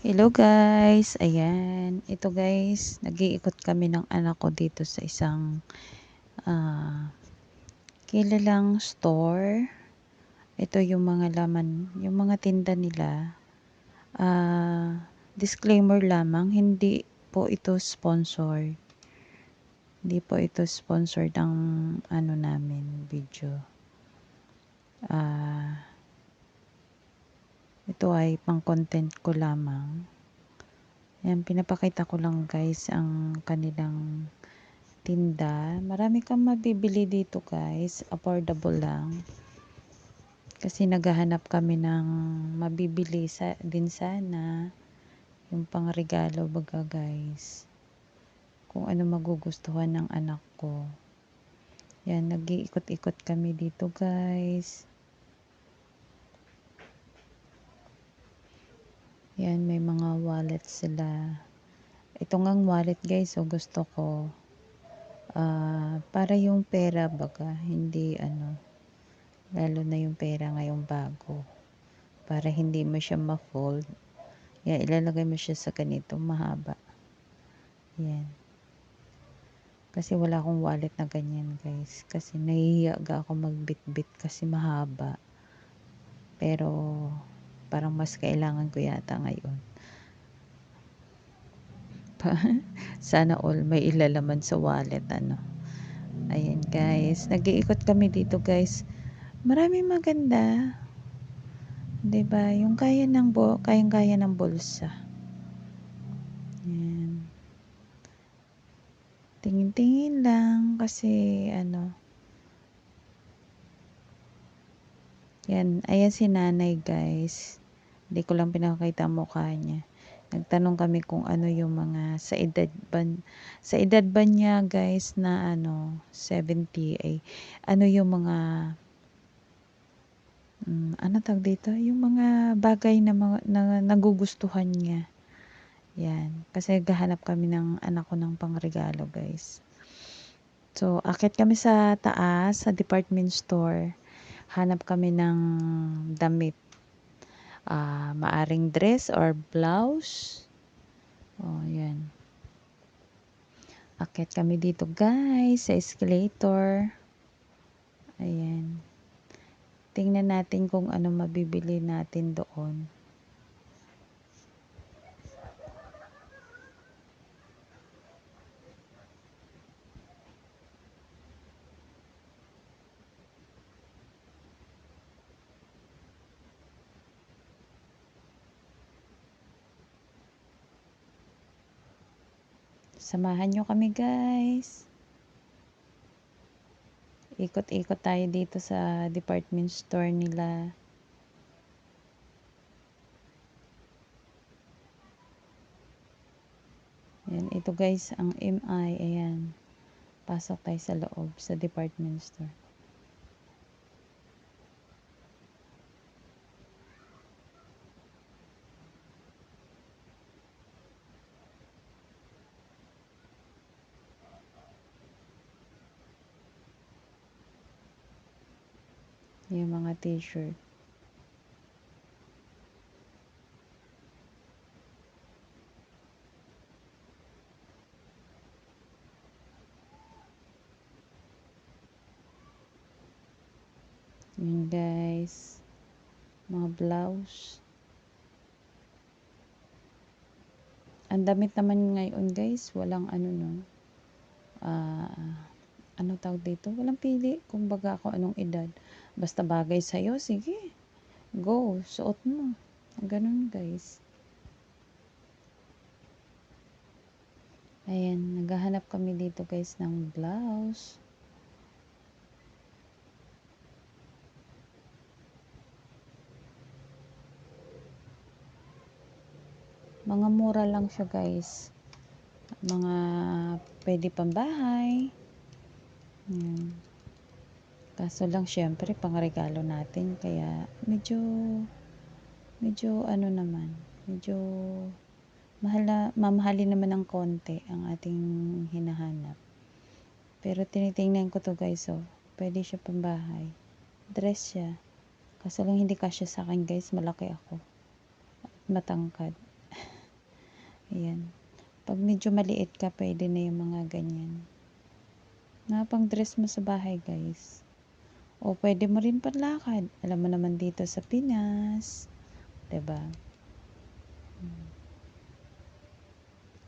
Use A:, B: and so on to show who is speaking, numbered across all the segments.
A: Hello guys, ayan. Ito guys, nag-iikot kami ng anak ko dito sa isang kilalang store. Ito yung mga laman, yung mga tinda nila. Disclaimer lamang, hindi po ito sponsor. Hindi po ito sponsored ang ano namin video. Ito ay pang content ko lamang. Ayan, pinapakita ko lang guys ang kanilang tinda. Marami kang mabibili dito guys. Affordable lang. Kasi naghahanap kami ng mabibili din sana. Yung pangregalo baga guys. Kung ano magugustuhan ng anak ko. Yan, nag-iikot-ikot kami dito guys. Yan, may mga wallet sila. Ito ngang wallet guys, so gusto ko. Para yung pera baga, hindi ano. Lalo na yung pera ngayong bago. Para hindi mo siya ma-fold. Yan, ilalagay mo siya sa ganito, mahaba. Yan. Kasi wala akong wallet na ganyan guys. Kasi nahihiya ako magbitbit kasi mahaba. Pero parang mas kailangan ko yata ngayon. Sana all may ilalaman sa wallet ano. Ayan guys, nag-iikot kami dito guys. Maraming maganda. 'Di ba? Yung kayang-kaya ng bulsa. Yan. Tingin-tingin lang kasi ano. Yan, ayan si nanay guys. Hindi ko lang pinakita mukha niya. Nagtanong kami kung ano yung mga sa edad ba niya guys na ano 70 ay ano yung mga ano tawag dito? Yung mga bagay na nagugustuhan niya. Yan, kasi gahanap kami ng anak ko ng pangregalo guys. So, akit kami sa taas sa department store. Hanap kami ng damit. Maaring dress or blouse. Oh, yan. Akit kami dito guys sa escalator. Ayan. Tingnan natin kung ano mabibili natin doon. Samahan nyo kami guys. Ikot-ikot tayo dito sa department store nila. Ayan, ito guys ang MI. Ayan. Pasok tayo sa loob sa department store. Yung mga t-shirt. Yun guys. Mga blouse. Ang damit naman ngayon guys, walang ano no. Ano tawag dito? Walang pili. Kumbaga ako anong edad. Basta bagay sa'yo, sige. Go, suot mo. Ganun guys. Ayan, naghahanap kami dito guys ng blouse. Mga mura lang siya guys. Mga pwede pang bahay. Ayan. Kaso lang syempre pangregalo natin kaya medyo ano naman, medyo mamahalin naman ng konti ang ating hinahanap. Pero tinitingnan ko to guys, oh. Pwede siya pambahay. Dress siya. Kaso lang hindi kasya sa akin guys, malaki ako. Matangkad. Ayan. 'Pag medyo maliit ka, pwede na yung mga ganyan. Na pang-dress mo sa bahay, guys. O pwede mo rin panlakad. Alam mo naman dito sa Pinas, 'di ba?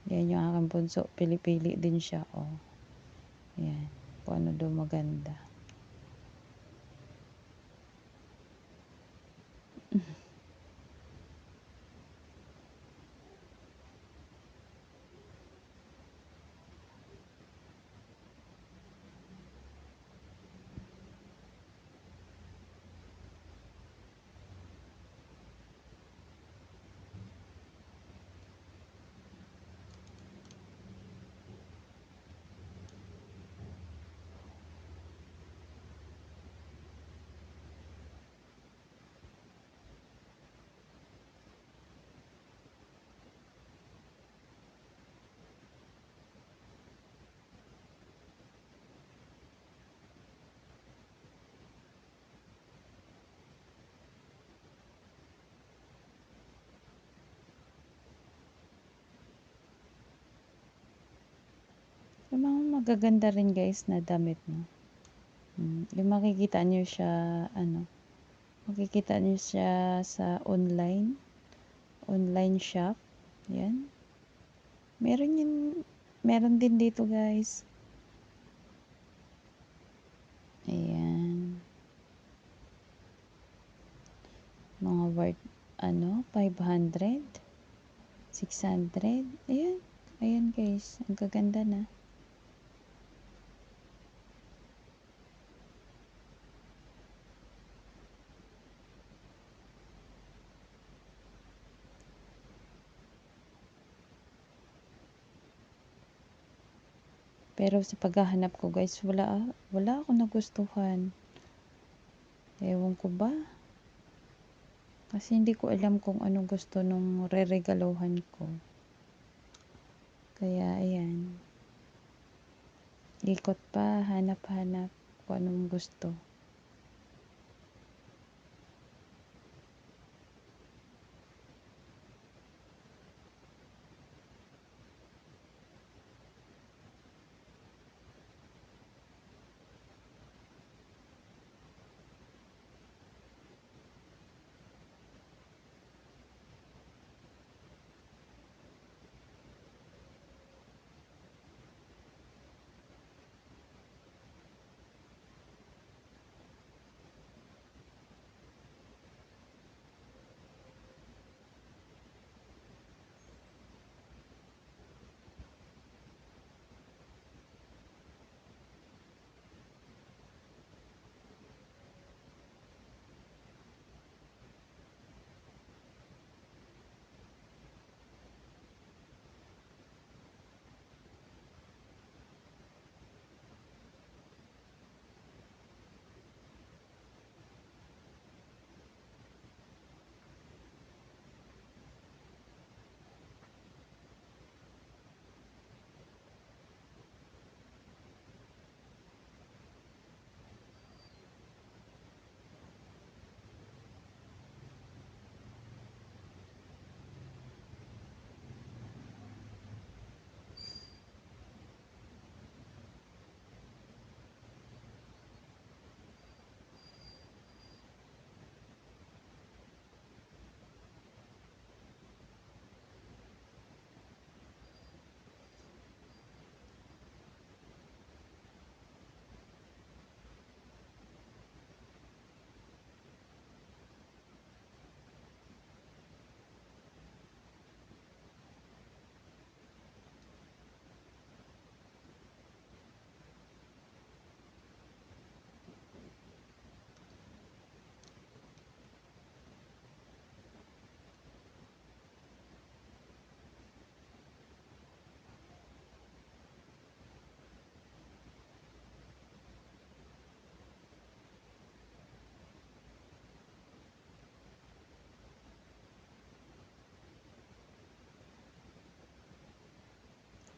A: Yan yung aking bunso, pili-pili din siya, oh. Yan, kung ano daw maganda. Yung mga magaganda rin, guys, na damit, no? Yung makikita nyo siya, makikita nyo siya sa online shop. Yan. Meron yun, meron din dito, guys. Ayan. Mga worth, 500, 600. Ayan. Ayan, guys. Ang gaganda na. Pero sa paghahanap ko, guys, wala ako nagustuhan. Ewan ko ba? Kasi hindi ko alam kung anong gusto nung reregaluhan ko. Kaya, ayan. Ikot pa, hanap-hanap kung anong gusto.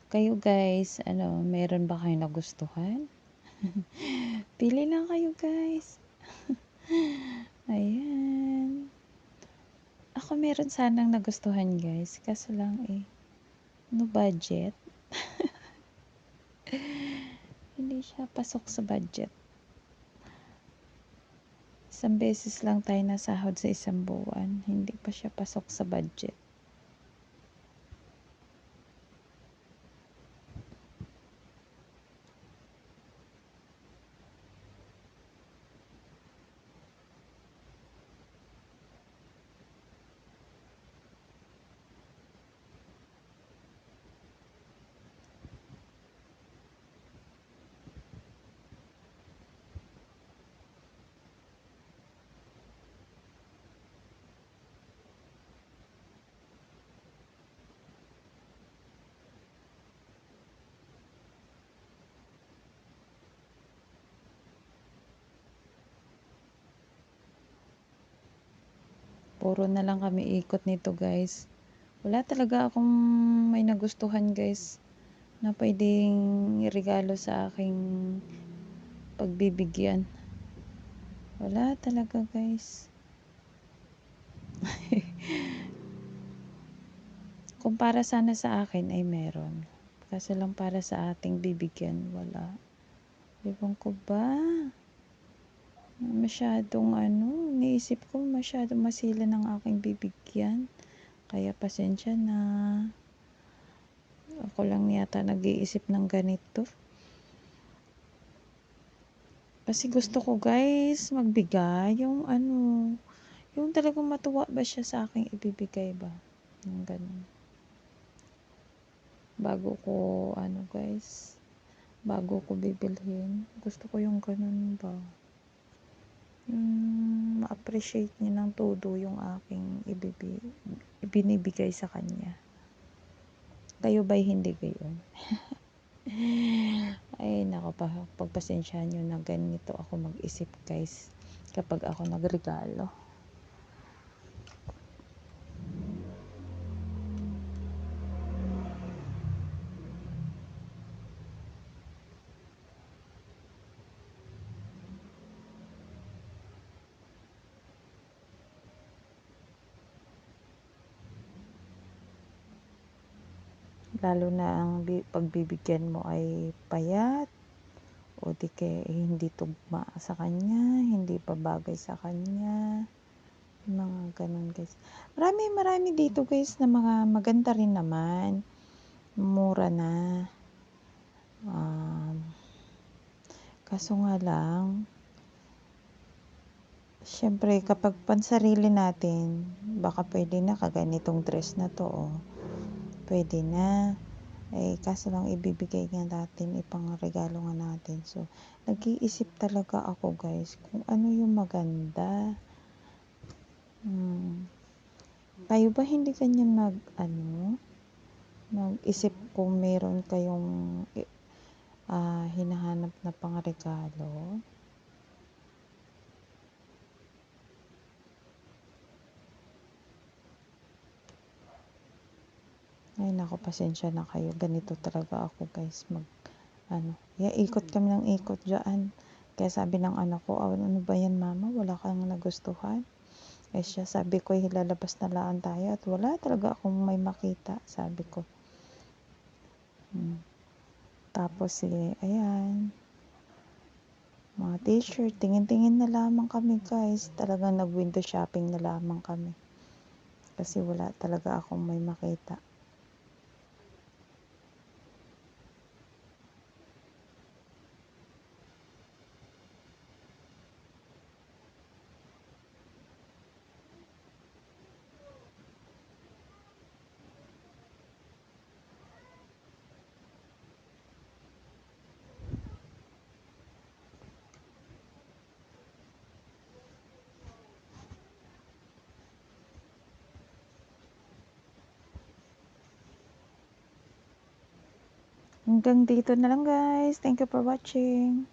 A: Kayo, guys, meron ba kayong nagustuhan? Pili lang kayo, guys. Ayan. Ako meron sanang nagustuhan, guys. Kaso lang No budget. Hindi siya pasok sa budget. Isang beses lang tayo nasahod sa isang buwan. Hindi pa siya pasok sa budget. Puro na lang kami ikot nito guys. Wala talaga akong may nagustuhan guys na pwedeng regalo sa aking pagbibigyan. Wala talaga guys. Kung para sana sa akin ay meron. Kasi lang para sa ating bibigyan, wala. Ewan ko ba? Masyadong naisip ko masyadong masila ng aking bibigyan. Kaya pasensya na. Ako lang yata nag-iisip ng ganito. Kasi gusto ko guys, magbigay yung talagang matuwa ba siya sa aking ibibigay ba? Yung ganun. Bago ko, guys, bago ko bibilhin, gusto ko yung ganun ba? Yung ma-appreciate niya ng todo yung aking ibinibigay sa kanya. Kayo ba'y hindi gayon? Ay, nako pa, pagpasensyahan nyo na ganito ako mag-isip guys kapag ako nagregalo. Lalo na ang pagbibigyan mo ay payat o di kaya hindi tugma sa kanya, hindi babagay sa kanya, mga ganun guys. Marami dito guys na mga maganda rin naman, mura na. Kaso nga lang, syempre kapag pansarili natin, baka pwede na kaganitong dress na to, pwede na. Kaso lang ibibigay nga natin, ipang regalo nga natin. So, nag-iisip talaga ako guys, kung ano yung maganda. Kayo ba hindi ganyan mag-isip kung meron kayong hinahanap na pang regalo? Ay nako, pasensya na kayo. Ganito talaga ako guys. Ikot kami ng ikot dyan. Kaya sabi ng anak ko, ano ba yan mama? Wala kang nagustuhan? Siya sabi ko, lalabas na lang tayo at wala talaga akong may makita, sabi ko. Tapos ayan. Mga t-shirt, tingin-tingin na lamang kami guys. Talagang nag-window shopping na lamang kami. Kasi wala talaga akong may makita. Hanggang dito na lang guys. Thank you for watching.